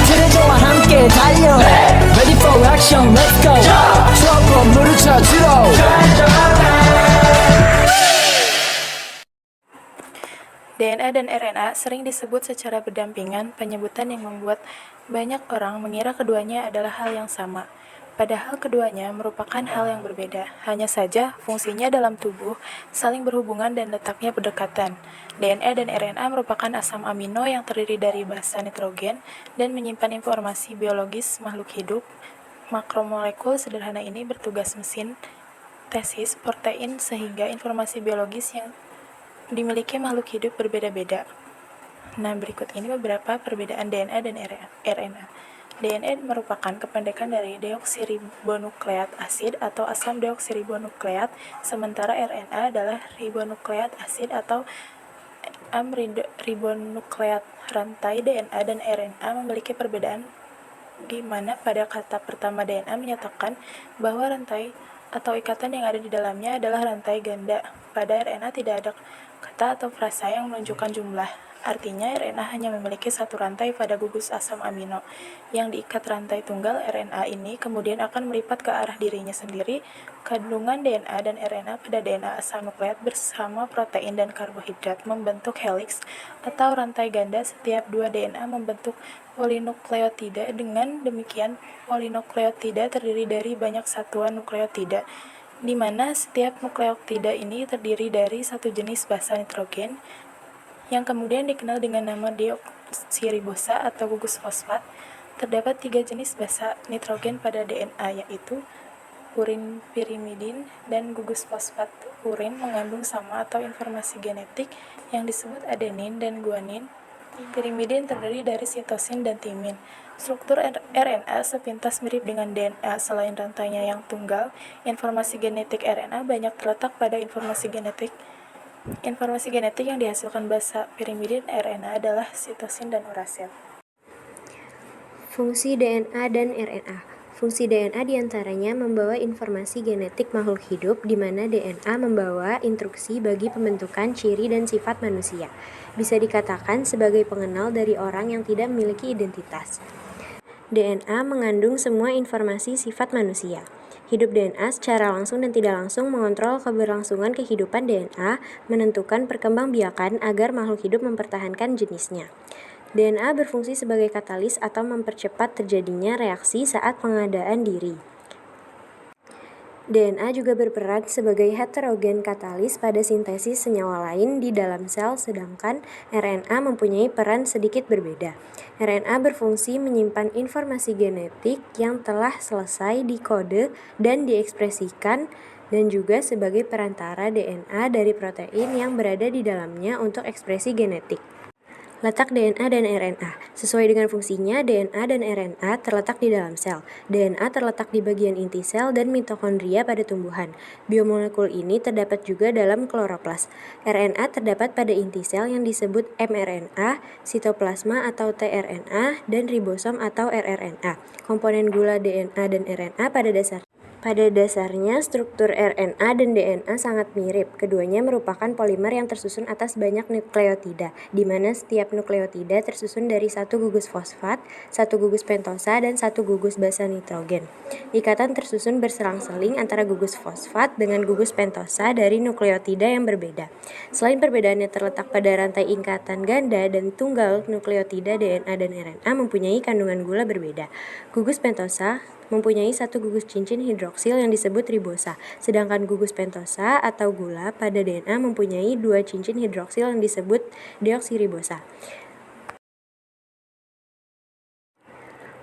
그대저와 함께 달려 Ready for action, let's go 추억 건물을 찾으러 DNA dan RNA sering disebut secara berdampingan, penyebutan yang membuat banyak orang mengira keduanya adalah hal yang sama. Padahal keduanya merupakan hal yang berbeda, hanya saja fungsinya dalam tubuh saling berhubungan dan letaknya berdekatan. DNA dan RNA merupakan asam amino yang terdiri dari basa nitrogen dan menyimpan informasi biologis makhluk hidup. Makromolekul sederhana ini bertugas mesin tesis protein sehingga informasi biologis yang dimiliki makhluk hidup berbeda-beda. Nah, berikut ini beberapa perbedaan DNA dan RNA. DNA merupakan kependekan dari deoksiribonukleat asid atau asam deoksiribonukleat, sementara RNA adalah ribonukleat asid atau ribonukleat. Rantai DNA dan RNA memiliki perbedaan di mana pada kata pertama DNA menyatakan bahwa rantai atau ikatan yang ada di dalamnya adalah rantai ganda. Pada RNA tidak ada kata atau frasa yang menunjukkan jumlah. Artinya, RNA hanya memiliki satu rantai pada gugus asam amino. Yang diikat rantai tunggal RNA ini kemudian akan melipat ke arah dirinya sendiri. Kandungan DNA dan RNA pada DNA asam nukleat bersama protein dan karbohidrat membentuk heliks atau rantai ganda. Setiap dua DNA membentuk polinukleotida. Dengan demikian, polinukleotida terdiri dari banyak satuan nukleotida, di mana setiap nukleotida ini terdiri dari satu jenis basa nitrogen yang kemudian dikenal dengan nama deoksiribosa atau gugus fosfat. Terdapat 3 jenis basa nitrogen pada DNA, yaitu urin pirimidin dan gugus fosfat. Urin mengandung sama atau informasi genetik yang disebut adenin dan guanin. Pirimidin terdiri dari sitosin dan timin. Struktur RNA sepintas mirip dengan DNA. Selain rantainya yang tunggal, informasi genetik RNA banyak terletak pada informasi genetik. Informasi genetik yang dihasilkan basa pirimidin RNA adalah sitosin dan urasil. Fungsi DNA dan RNA. Fungsi DNA diantaranya membawa informasi genetik makhluk hidup, di mana DNA membawa instruksi bagi pembentukan ciri dan sifat manusia. Bisa dikatakan sebagai pengenal dari orang yang tidak memiliki identitas. DNA mengandung semua informasi sifat manusia. Hidup DNA secara langsung dan tidak langsung mengontrol keberlangsungan kehidupan DNA, menentukan perkembangbiakan agar makhluk hidup mempertahankan jenisnya. DNA berfungsi sebagai katalis atau mempercepat terjadinya reaksi saat pengadaan diri. DNA juga berperan sebagai heterogen katalis pada sintesis senyawa lain di dalam sel, sedangkan RNA mempunyai peran sedikit berbeda. RNA berfungsi menyimpan informasi genetik yang telah selesai dikode dan diekspresikan, dan juga sebagai perantara DNA dari protein yang berada di dalamnya untuk ekspresi genetik. Letak DNA dan RNA. Sesuai dengan fungsinya, DNA dan RNA terletak di dalam sel. DNA terletak di bagian inti sel dan mitokondria pada tumbuhan. Biomolekul ini terdapat juga dalam kloroplas. RNA terdapat pada inti sel yang disebut mRNA, sitoplasma atau tRNA, dan ribosom atau rRNA. Komponen gula DNA dan RNA pada dasarnya, struktur RNA dan DNA sangat mirip. Keduanya merupakan polimer yang tersusun atas banyak nukleotida, di mana setiap nukleotida tersusun dari satu gugus fosfat, satu gugus pentosa, dan satu gugus basa nitrogen. Ikatan tersusun berselang-seling antara gugus fosfat dengan gugus pentosa dari nukleotida yang berbeda. Selain perbedaannya terletak pada rantai ikatan ganda dan tunggal, nukleotida DNA dan RNA mempunyai kandungan gula berbeda. Gugus pentosa mempunyai satu gugus cincin hidroksil yang disebut ribosa, sedangkan gugus pentosa atau gula pada DNA mempunyai 2 cincin hidroksil yang disebut deoksiribosa.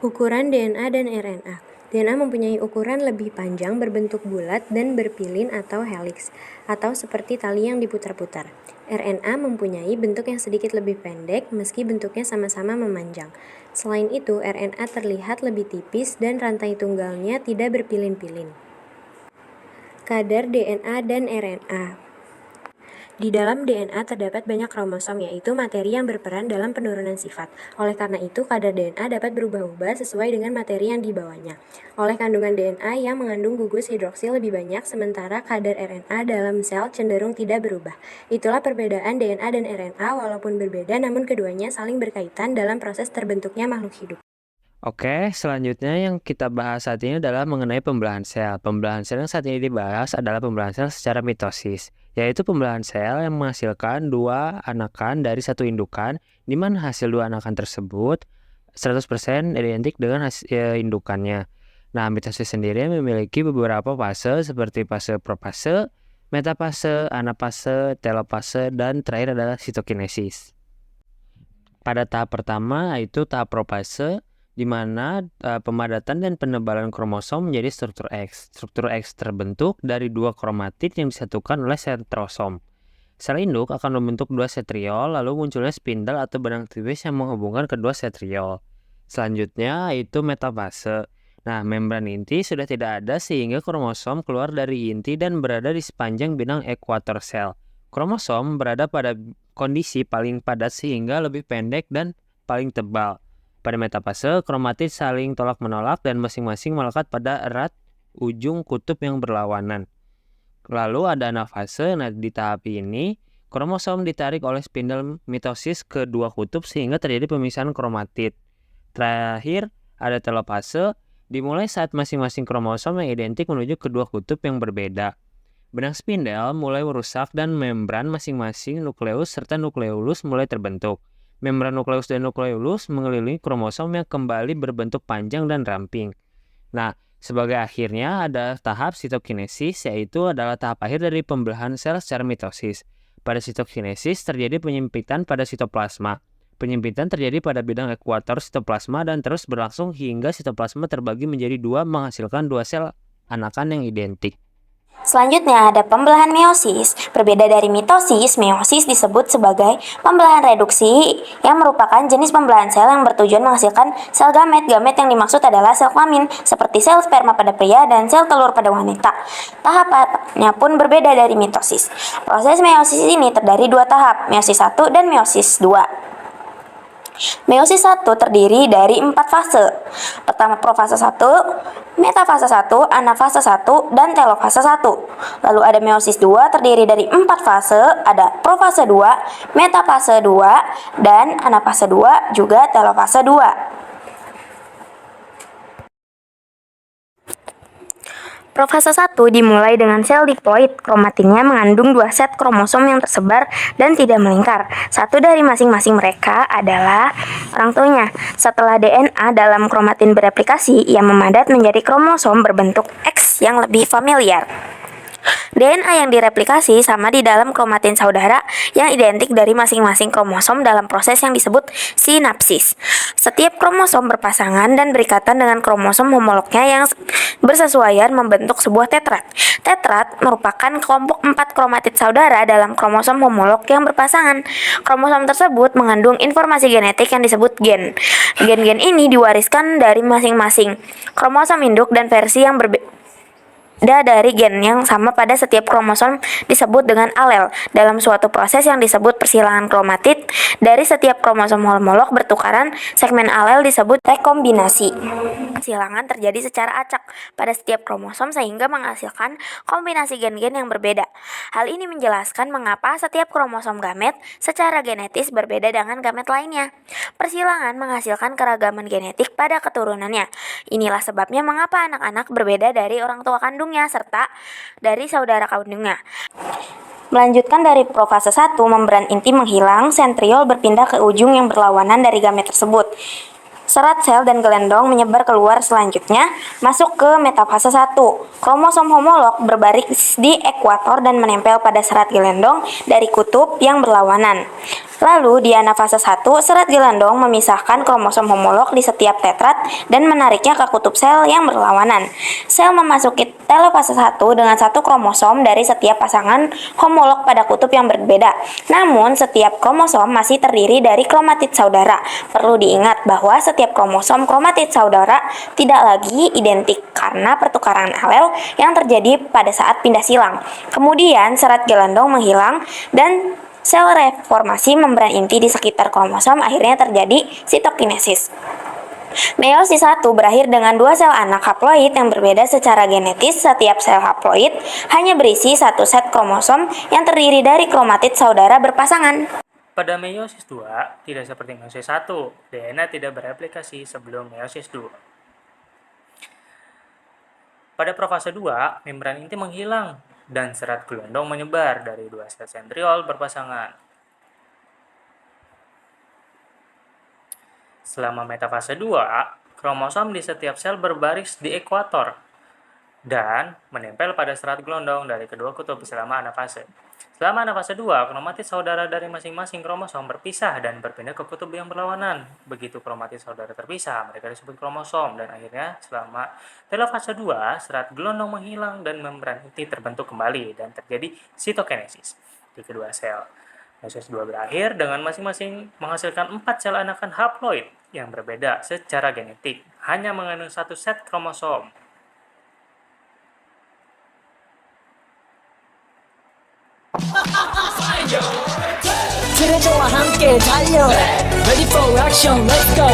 Ukuran DNA dan RNA. DNA mempunyai ukuran lebih panjang, berbentuk bulat dan berpilin atau heliks, atau seperti tali yang diputar-putar. RNA mempunyai bentuk yang sedikit lebih pendek meski bentuknya sama-sama memanjang. Selain itu, RNA terlihat lebih tipis dan rantai tunggalnya tidak berpilin-pilin. Kadar DNA dan RNA. Di dalam DNA terdapat banyak kromosom, yaitu materi yang berperan dalam penurunan sifat. Oleh karena itu, kadar DNA dapat berubah-ubah sesuai dengan materi yang dibawanya. Oleh kandungan DNA yang mengandung gugus hidroksil lebih banyak, sementara kadar RNA dalam sel cenderung tidak berubah. Itulah perbedaan DNA dan RNA, walaupun berbeda namun keduanya saling berkaitan dalam proses terbentuknya makhluk hidup. Oke, selanjutnya yang kita bahas saat ini adalah mengenai pembelahan sel. Pembelahan sel yang saat ini dibahas adalah pembelahan sel secara mitosis, yaitu pembelahan sel yang menghasilkan dua anakan dari satu indukan, di mana hasil dua anakan tersebut 100% identik dengan hasil indukannya. Nah, mitosis sendiri memiliki beberapa fase seperti fase profase, metafase, anafase, telofase, dan terakhir adalah sitokinesis. Pada tahap pertama yaitu tahap profase, di mana pemadatan dan penebalan kromosom menjadi struktur X. Struktur X terbentuk dari dua kromatid yang disatukan oleh sentrosom. Sel induk akan membentuk dua setriol, lalu munculnya spindle atau benang tipis yang menghubungkan kedua setriol. Selanjutnya yaitu metafase. Nah, membran inti sudah tidak ada sehingga kromosom keluar dari inti dan berada di sepanjang benang ekuator sel. Kromosom berada pada kondisi paling padat sehingga lebih pendek dan paling tebal. Pada metafase, kromatid saling tolak-menolak dan masing-masing melekat pada erat ujung kutub yang berlawanan. Lalu ada anafase. Nah, di tahap ini, kromosom ditarik oleh spindle mitosis ke dua kutub sehingga terjadi pemisahan kromatid. Terakhir, ada telofase, dimulai saat masing-masing kromosom yang identik menuju ke dua kutub yang berbeda. Benang spindle mulai merusak dan membran masing-masing nukleus serta nukleolus mulai terbentuk. Membran nukleus dan nukleolus mengelilingi kromosom yang kembali berbentuk panjang dan ramping. Nah, sebagai akhirnya ada tahap sitokinesis, yaitu adalah tahap akhir dari pembelahan sel secara mitosis. Pada sitokinesis terjadi penyempitan pada sitoplasma. Penyempitan terjadi pada bidang ekuator sitoplasma dan terus berlangsung hingga sitoplasma terbagi menjadi dua menghasilkan dua sel anakan yang identik. Selanjutnya ada pembelahan meiosis. Berbeda dari mitosis, meiosis disebut sebagai pembelahan reduksi yang merupakan jenis pembelahan sel yang bertujuan menghasilkan sel gamet. Gamet yang dimaksud adalah sel kelamin, seperti sel sperma pada pria dan sel telur pada wanita. Tahapannya pun berbeda dari mitosis. Proses meiosis ini terdiri dua tahap, meiosis 1 dan meiosis 2. Meiosis 1 terdiri dari 4 fase. Pertama profase 1, metafase 1, anafase 1, dan telofase 1. Lalu ada meiosis 2 terdiri dari 4 fase, ada profase 2, metafase 2, dan anafase 2 juga telofase 2. Profase 1 dimulai dengan sel diploid. Kromatidnya mengandung dua set kromosom yang tersebar dan tidak melingkar. Satu dari masing-masing mereka adalah orang tuanya. Setelah DNA dalam kromatin bereplikasi, ia memadat menjadi kromosom berbentuk X yang lebih familiar. DNA yang direplikasi sama di dalam kromatin saudara yang identik dari masing-masing kromosom dalam proses yang disebut sinapsis. Setiap kromosom berpasangan dan berikatan dengan kromosom homolognya yang bersesuaian membentuk sebuah tetrat. Tetrat merupakan kelompok 4 kromatid saudara dalam kromosom homolog yang berpasangan. Kromosom tersebut mengandung informasi genetik yang disebut gen. Gen-gen ini diwariskan dari masing-masing kromosom induk dan versi yang berbeda dari gen yang sama pada setiap kromosom disebut dengan alel. Dalam suatu proses yang disebut persilangan kromatid, dari setiap kromosom homolog bertukaran segmen alel disebut rekombinasi. Persilangan terjadi secara acak pada setiap kromosom sehingga menghasilkan kombinasi gen-gen yang berbeda. Hal ini menjelaskan mengapa setiap kromosom gamet secara genetis berbeda dengan gamet lainnya. Persilangan menghasilkan keragaman genetik pada keturunannya. Inilah sebabnya mengapa anak-anak berbeda dari orang tua kandung serta dari saudara kandungnya. Melanjutkan dari profase 1, membran inti menghilang, sentriol berpindah ke ujung yang berlawanan dari gamet tersebut. Serat sel dan gelendong menyebar keluar. Selanjutnya masuk ke metafase 1. Kromosom homolog berbaris di ekuator dan menempel pada serat gelendong dari kutub yang berlawanan. Lalu di anafase 1, serat gelandong memisahkan kromosom homolog di setiap tetrat dan menariknya ke kutub sel yang berlawanan. Sel memasuki telofase 1 dengan satu kromosom dari setiap pasangan homolog pada kutub yang berbeda. Namun, setiap kromosom masih terdiri dari kromatid saudara. Perlu diingat bahwa setiap kromosom kromatid saudara tidak lagi identik karena pertukaran alel yang terjadi pada saat pindah silang. Kemudian, serat gelandong menghilang dan sel reformasi membran inti di sekitar kromosom akhirnya terjadi sitokinesis. Meiosis 1 berakhir dengan dua sel anak haploid yang berbeda secara genetis. Setiap sel haploid hanya berisi satu set kromosom yang terdiri dari kromatid saudara berpasangan. Pada meiosis 2, tidak seperti meiosis 1, DNA tidak bereplikasi sebelum meiosis 2. Pada profase 2, membran inti menghilang dan serat gelandong menyebar dari dua sel sentriol berpasangan. Selama metafase 2, kromosom di setiap sel berbaris di ekuator dan menempel pada serat gelandong dari kedua kutub selama anafase. Selama anafase 2, kromatid saudara dari masing-masing kromosom berpisah dan berpindah ke kutub yang berlawanan. Begitu kromatid saudara terpisah, mereka disebut kromosom, dan akhirnya selama telofase 2, serat gelandong menghilang dan membran inti terbentuk kembali dan terjadi sitokinesis di kedua sel. Meiosis 2 berakhir dengan masing-masing menghasilkan 4 sel anakan haploid yang berbeda secara genetik, hanya mengandung satu set kromosom. 트레저와 함께 달려 Ready for action, let's go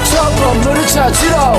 트러블 물을 쳐주러